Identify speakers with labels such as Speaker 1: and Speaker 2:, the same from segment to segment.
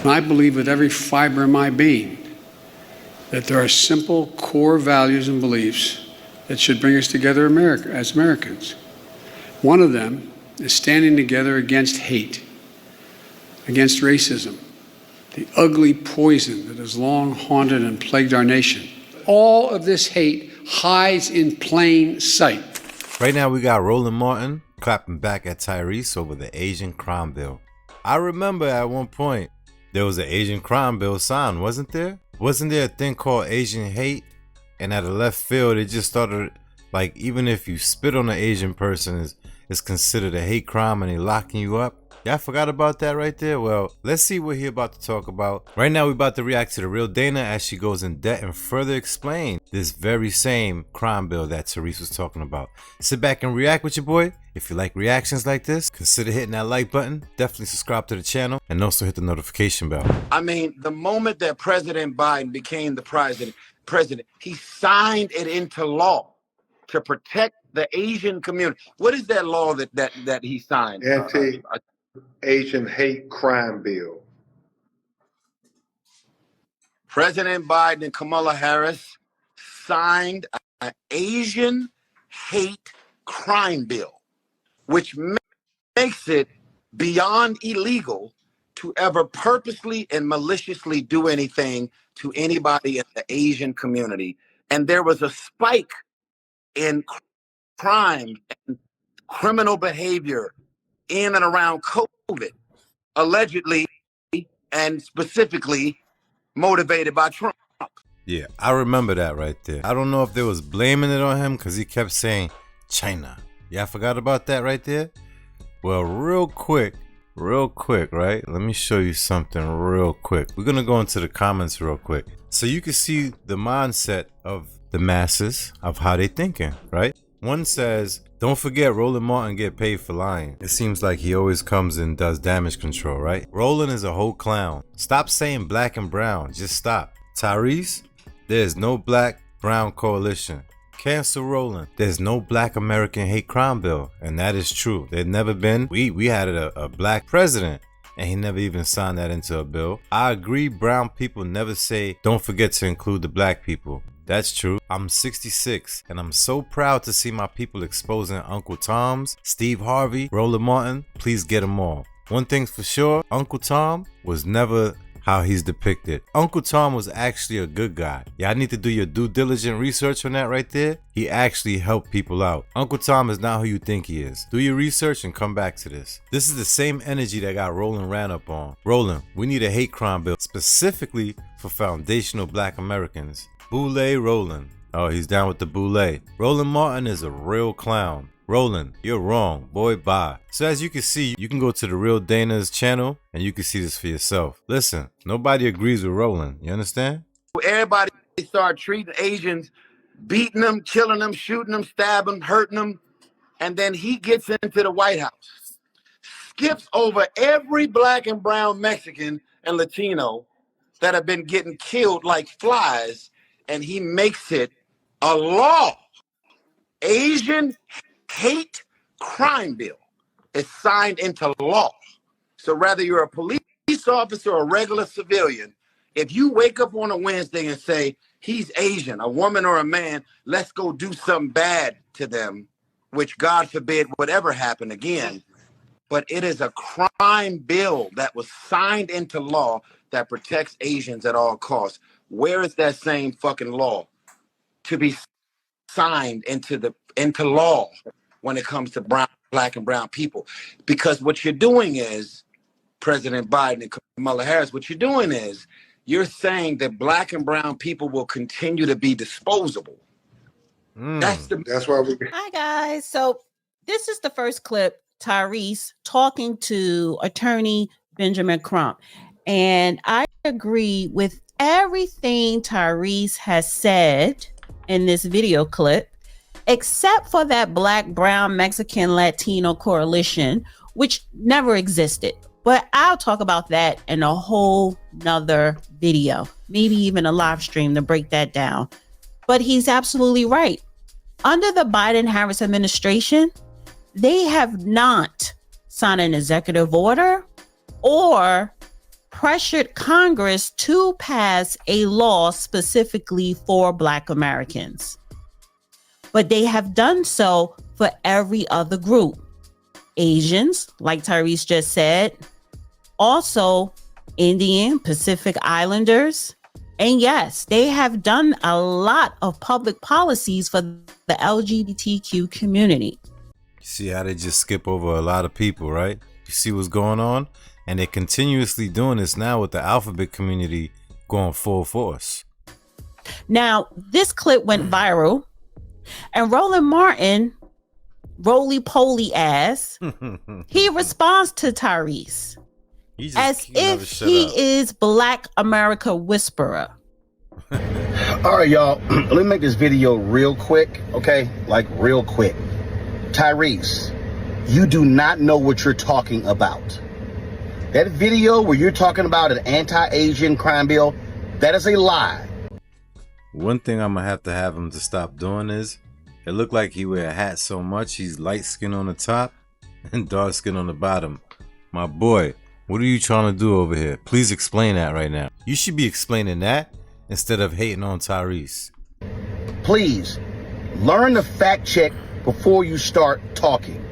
Speaker 1: And I believe with every fiber in my being that there are simple core values and beliefs that should bring us together as Americans. One of them is standing together against hate, against racism, the ugly poison that has long haunted and plagued our nation. All of this hate hides in plain sight.
Speaker 2: Right now we got Roland Martin clapping back at Tyrese over the Asian crime bill. I remember at one point there was an Asian crime bill signed, wasn't there? Wasn't there a thing called Asian hate? And at the left field, it just started, like, even if you spit on an Asian person, it's considered a hate crime and they locking you up. Y'all forgot about that right there? Well, let's see what he about to talk about. Right now, we're about to react to the real Dana as she goes in depth and further explain this very same crime bill that Tyrese was talking about. Sit back and react with your boy. If you like reactions like this, consider hitting that like button. Definitely subscribe to the channel and also hit the notification bell.
Speaker 3: I mean, the moment that President Biden became the president, he signed it into law to protect the Asian community. What is that law that he signed?
Speaker 4: Anti-Asian hate crime bill.
Speaker 3: President Biden and Kamala Harris signed an Asian hate crime bill, which makes it beyond illegal to ever purposely and maliciously do anything to anybody in the Asian community. And there was a spike in crime and criminal behavior in and around COVID, allegedly and specifically motivated by Trump.
Speaker 2: Yeah, I remember that right there. I don't know if they was blaming it on him because he kept saying China. Y'all forgot about that right there? Well, real quick, right? Let me show you something real quick. We're gonna go into the comments real quick. So you can see the mindset of the masses of how they thinking, right? One says, don't forget Roland Martin get paid for lying. It seems like he always comes and does damage control, right? Roland is a whole clown. Stop saying black and brown, just stop. Tyrese, there's no black brown coalition. Cancel Roland. There's no black American hate crime bill. And that is true. There's never been. We had a black president and he never even signed that into a bill. I agree brown people never say don't forget to include the black people. That's true. I'm 66 and I'm so proud to see my people exposing Uncle Tom's, Steve Harvey, Roland Martin. Please get them all. One thing's for sure, Uncle Tom was never how he's depicted. Uncle Tom was actually a good guy. Y'all need to do your due diligent research on that right there. He actually helped people out. Uncle Tom is not who you think he is. Do your research and come back to this. This is the same energy that got Roland ran up on. Roland, we need a hate crime bill specifically for foundational black Americans. Boule Roland. Oh, he's down with the Boule. Roland Martin is a real clown. Roland, you're wrong. Boy, bye. So as you can see, you can go to the Real Dana's channel and you can see this for yourself. Listen, nobody agrees with Roland. You understand?
Speaker 3: Everybody start treating Asians, beating them, killing them, shooting them, stabbing them, hurting them. And then he gets into the White House, skips over every black and brown Mexican and Latino that have been getting killed like flies. And he makes it a law. Asian hate crime bill is signed into law. So whether you're a police officer or a regular civilian, if you wake up on a Wednesday and say, he's Asian, a woman or a man, let's go do something bad to them, which God forbid would ever happen again. But it is a crime bill that was signed into law that protects Asians at all costs. Where is that same fucking law to be signed into law when it comes to black and brown people? Because what you're doing is, President Biden and Kamala Harris, what you're doing is you're saying that black and brown people will continue to be disposable. That's why we.
Speaker 5: Hi guys. So this is the first clip, Tyrese talking to attorney Benjamin Crump. And I agree with everything Tyrese has said in this video clip, except for that black, brown, Mexican, Latino coalition, which never existed. But I'll talk about that in a whole nother video, maybe even a live stream to break that down. But he's absolutely right. Under the Biden-Harris administration, they have not signed an executive order or pressured Congress to pass a law specifically for Black Americans. But they have done so for every other group. Asians, like Tyrese just said, also Indian, Pacific Islanders. And yes, they have done a lot of public policies for the LGBTQ community.
Speaker 2: See how they just skip over a lot of people, right? You see what's going on? And they're continuously doing this now with the alphabet community going full force.
Speaker 5: Now, this clip went viral, and Roland Martin, roly-poly ass, he responds to Tyrese as if he is Black America whisperer.
Speaker 6: All right, y'all, let me make this video real quick, okay? Like real quick. Tyrese, you do not know what you're talking about. That video where you're talking about an anti-Asian crime bill, that is a lie.
Speaker 2: One thing I'm gonna have him to stop doing is, it looked like he wear a hat so much he's light skin on the top and dark skin on the bottom. My boy, what are you trying to do over here? Please explain that right now. You should be explaining that instead of hating on Tyrese.
Speaker 6: Please, learn to fact check before you start talking.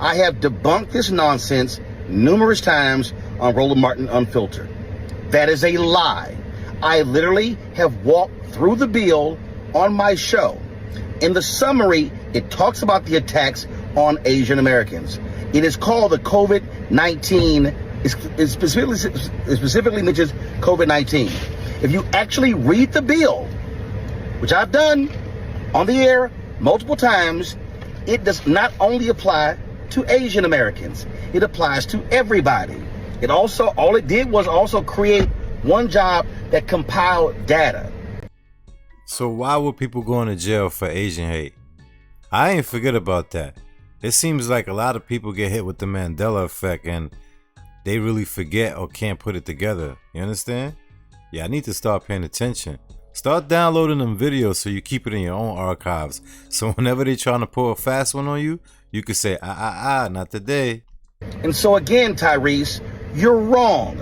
Speaker 6: I have debunked this nonsense numerous times on Roland Martin Unfiltered. That is a lie. I literally have walked through the bill on my show. In the summary, it talks about the attacks on Asian Americans. It is called the COVID-19. It specifically mentions COVID-19. If you actually read the bill, which I've done on the air multiple times, it does not only apply to Asian Americans. It applies to everybody. It also, all it did was also create one job that compiled data.
Speaker 2: So why would people going to jail for Asian hate? I ain't forget about that. It seems like a lot of people get hit with the Mandela effect and they really forget or can't put it together. You understand? Yeah, I need to start paying attention. Start downloading them videos so you keep it in your own archives. So whenever they trying to pull a fast one on you, you can say, not today.
Speaker 6: And so again, Tyrese, you're wrong.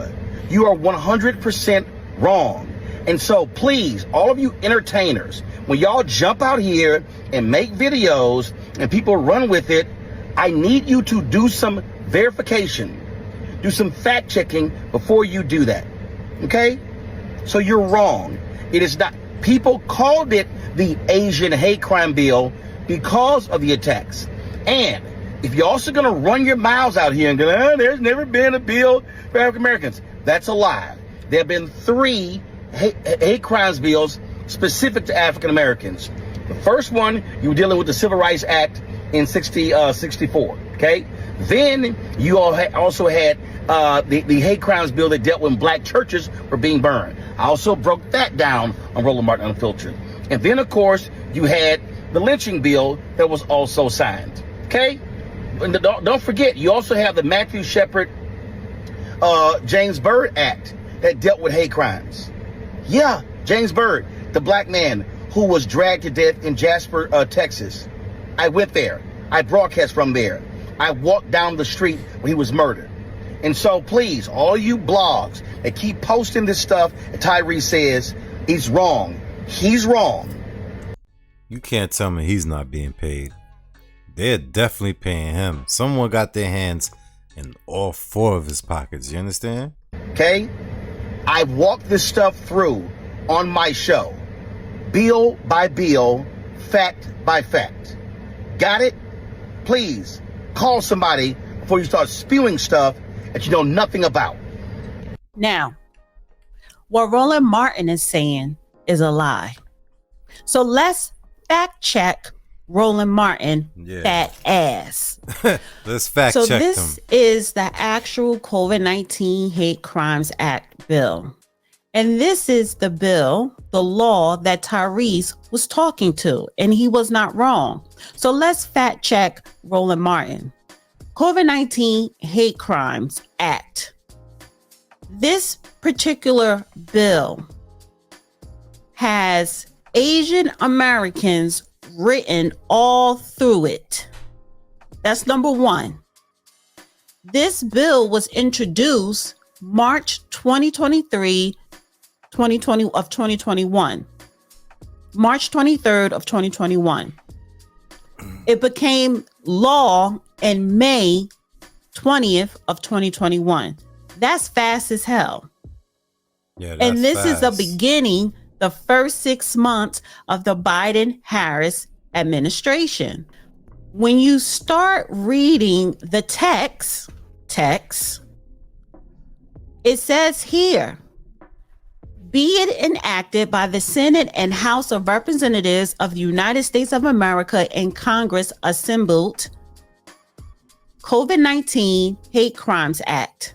Speaker 6: You are 100% wrong. And so please, all of you entertainers, when y'all jump out here and make videos and people run with it, I need you to do some verification, do some fact checking before you do that. Okay? So you're wrong. It is not. People called it the Asian hate crime bill because of the attacks. And if you're also going to run your mouths out here and go, there's never been a bill for African Americans, that's a lie. There have been 3 hate crimes bills specific to African Americans. The first one, you were dealing with the Civil Rights Act in 64. Okay. Then you also had the hate crimes bill that dealt when black churches were being burned. I also broke that down on Roland Martin Unfiltered. And then, of course, you had the lynching bill that was also signed. Okay. And don't forget, you also have the Matthew Shepard, James Byrd Act that dealt with hate crimes. Yeah, James Byrd, the black man who was dragged to death in Jasper, Texas. I went there. I broadcast from there. I walked down the street where he was murdered. And so please, all you blogs that keep posting this stuff that Tyrese says he's wrong. He's wrong.
Speaker 2: You can't tell me he's not being paid. They're definitely paying him. Someone got their hands in all 4 of his pockets. You understand?
Speaker 6: Okay? I walked this stuff through on my show. Bill by bill, fact by fact. Got it? Please call somebody before you start spewing stuff that you know nothing about.
Speaker 5: Now, what Roland Martin is saying is a lie. So let's fact check Roland Martin, fat ass.
Speaker 2: Let's fact check him.
Speaker 5: So this is the actual COVID-19 Hate Crimes Act bill. And this is the bill, the law that Tyrese was talking to, and he was not wrong. So let's fact check Roland Martin. COVID-19 Hate Crimes Act. This particular bill has Asian Americans written all through it. That's number one. This bill was introduced March 2021. March 23rd of 2021. It became law in May 20th of 2021. That's fast as hell.
Speaker 2: Yeah,
Speaker 5: and this
Speaker 2: fast.
Speaker 5: is the beginning, the first 6 months of the Biden-Harris administration. When you start reading the text, it says here, be it enacted by the Senate and House of Representatives of the United States of America and Congress assembled COVID-19 Hate Crimes Act.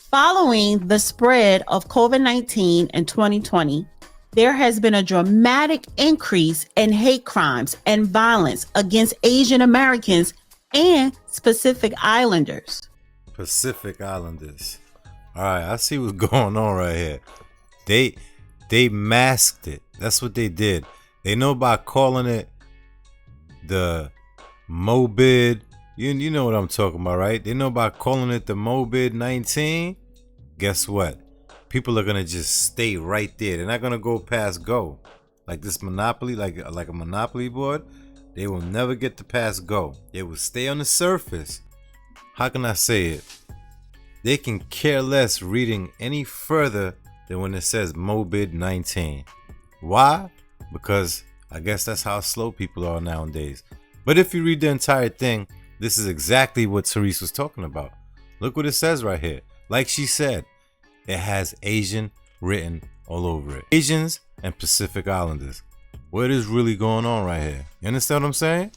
Speaker 5: Following the spread of COVID-19 in 2020, there has been a dramatic increase in hate crimes and violence against Asian Americans and Pacific Islanders.
Speaker 2: Pacific Islanders. All right, I see what's going on right here. They masked it. That's what they did. They know by calling it the Mobid. You know what I'm talking about, right? They know by calling it the Mobid 19. Guess what? People are gonna just stay right there. They're not gonna go past go. Like this Monopoly, like a Monopoly board. They will never get to past go. They will stay on the surface. How can I say it? They can care less reading any further than when it says Mobid 19. Why? Because I guess that's how slow people are nowadays. But if you read the entire thing, this is exactly what Tyrese was talking about. Look what it says right here. Like she said, it has Asian written all over it. Asians and Pacific Islanders. What is really going on right here? You understand what I'm saying?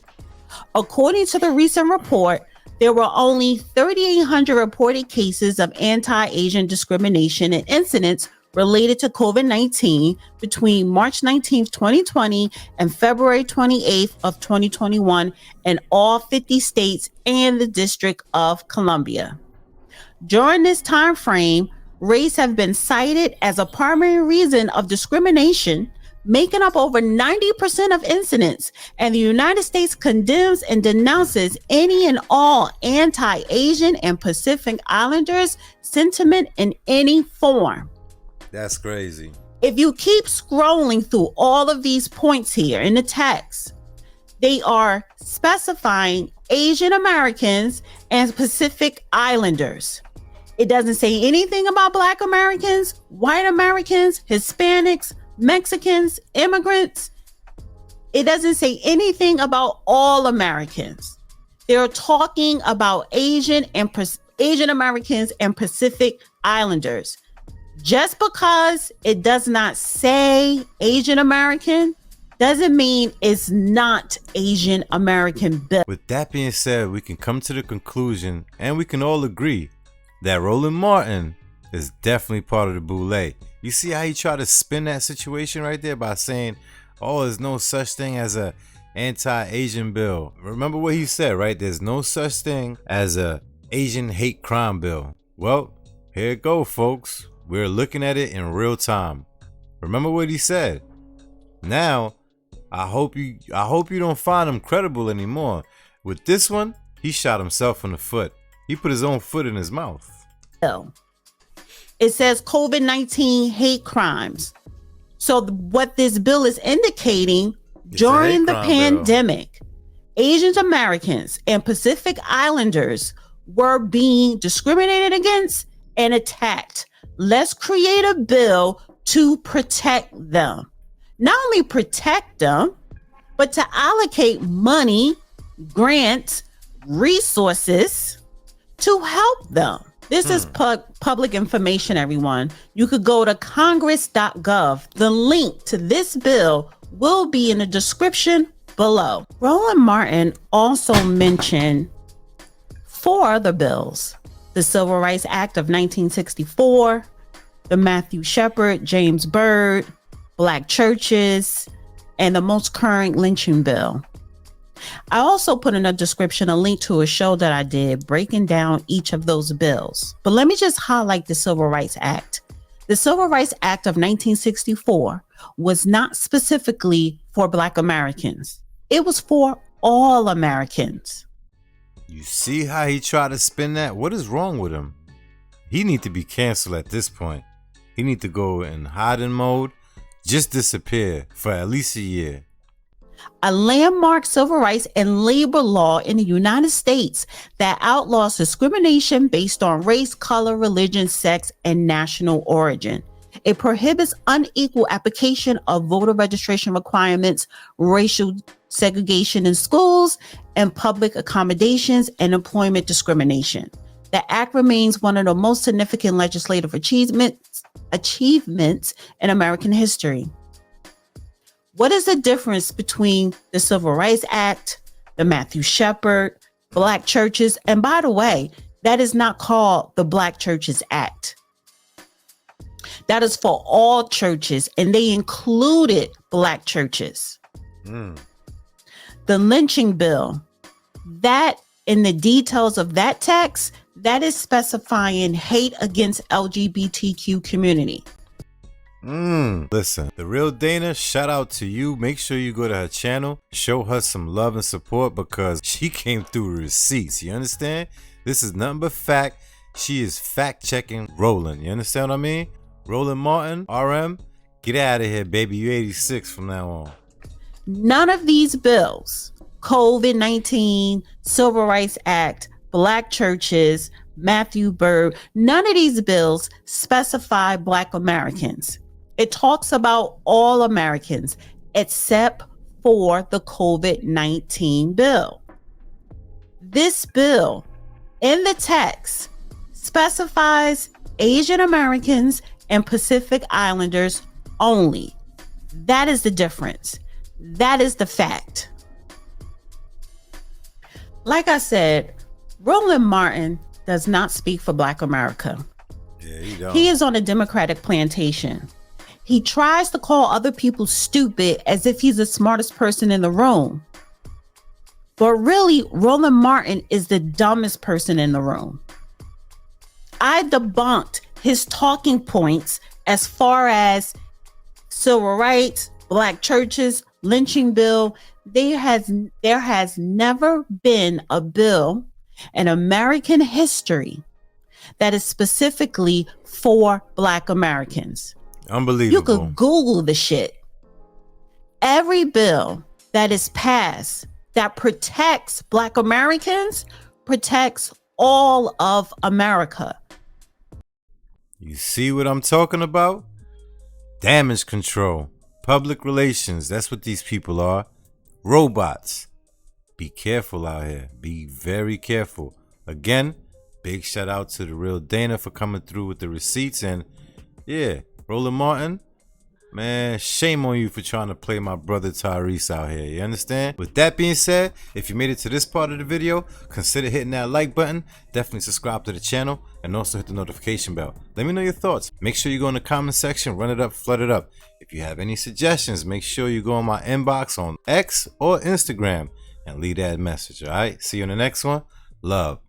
Speaker 5: According to the recent report, there were only 3,800 reported cases of anti-Asian discrimination and incidents related to COVID-19 between March 19th, 2020 and February 28th of 2021 in all 50 states and the District of Columbia. During this time frame, race have been cited as a primary reason of discrimination, making up over 90% of incidents, and the United States condemns and denounces any and all anti-Asian and Pacific Islanders sentiment in any form.
Speaker 2: That's crazy.
Speaker 5: If you keep scrolling through all of these points here in the text, they are specifying Asian Americans and Pacific Islanders. It doesn't say anything about Black Americans, white Americans, Hispanics, Mexicans, immigrants. It doesn't say anything about all Americans. They're talking about Asian Americans and Pacific Islanders. Just because it does not say Asian American doesn't mean it's not Asian American bill.
Speaker 2: With that being said, we can come to the conclusion, and we can all agree, that Roland Martin is definitely part of the boule. You see how he tried to spin that situation right there by saying, oh, there's no such thing as a anti-Asian bill. Remember what he said, right? There's no such thing as a Asian hate crime bill. Well, here it go, folks. We're looking at it in real time. Remember what he said. Now, I hope you don't find him credible anymore. With this one, he shot himself in the foot. He put his own foot in his mouth.
Speaker 5: It says COVID-19 hate crimes. So what this bill is indicating, during the pandemic, Asian Americans and Pacific Islanders were being discriminated against and attacked. Let's create a bill to protect them. Not only protect them, but to allocate money, grants, resources to help them. This is public information, everyone. You could go to congress.gov. The link to this bill will be in the description below. Roland Martin also mentioned 4 other bills: the Civil Rights Act of 1964, the Matthew Shepard, James Byrd, Black churches, and the most current lynching bill. I also put in a description a link to a show that I did breaking down each of those bills. But let me just highlight the Civil Rights Act. The Civil Rights Act of 1964 was not specifically for Black Americans. It was for all Americans.
Speaker 2: You see how he tried to spin that? What is wrong with him? He need to be canceled at this point. He need to go in hiding mode, just disappear for at least a year.
Speaker 5: A landmark civil rights and labor law in the United States that outlaws discrimination based on race, color, religion, sex, and national origin. It prohibits unequal application of voter registration requirements, racial segregation in schools, and public accommodations and employment discrimination. The act remains one of the most significant legislative achievements in American history. What is the difference between the Civil Rights Act, the Matthew Shepard, Black churches? And by the way, that is not called the Black Churches Act. That is for all churches, and they included Black churches. The lynching bill, that in the details of that text, that is specifying hate against LGBTQ community.
Speaker 2: Listen, the real Dana, shout out to you. Make sure you go to her channel, show her some love and support because she came through receipts. You understand? This is nothing but fact. She is fact checking Roland. You understand what I mean? Roland Martin, RM, get out of here, baby. You 86 from now on.
Speaker 5: None of these bills, COVID-19, Civil Rights Act, Black churches, Matthew Bird, none of these bills specify Black Americans. It talks about all Americans except for the COVID-19 bill. This bill in the text specifies Asian Americans and Pacific Islanders only. That is the difference. That is the fact. Like I said, Roland Martin does not speak for Black America.
Speaker 2: Yeah, he don't.
Speaker 5: He is on a Democratic plantation. He tries to call other people stupid as if he's the smartest person in the room. But really, Roland Martin is the dumbest person in the room. I debunked his talking points as far as civil rights, Black churches, lynching bill. There has never been a bill in American history that is specifically for Black Americans.
Speaker 2: Unbelievable.
Speaker 5: You could Google the shit. Every bill that is passed that protects Black Americans protects all of America.
Speaker 2: You see what I'm talking about? Damage control, public relations. That's what these people are. Robots. Be careful out here. Be very careful. Again, big shout out to the real Dana for coming through with the receipts. And yeah, Roland Martin, man, shame on you for trying to play my brother Tyrese out here. You understand? With that being said, if you made it to this part of the video, consider hitting that like button. Definitely subscribe to the channel and also hit the notification bell. Let me know your thoughts. Make sure you go in the comment section, run it up, flood it up. If you have any suggestions, make sure you go in my inbox on X or Instagram and leave that message. All right, see you in the next one. Love.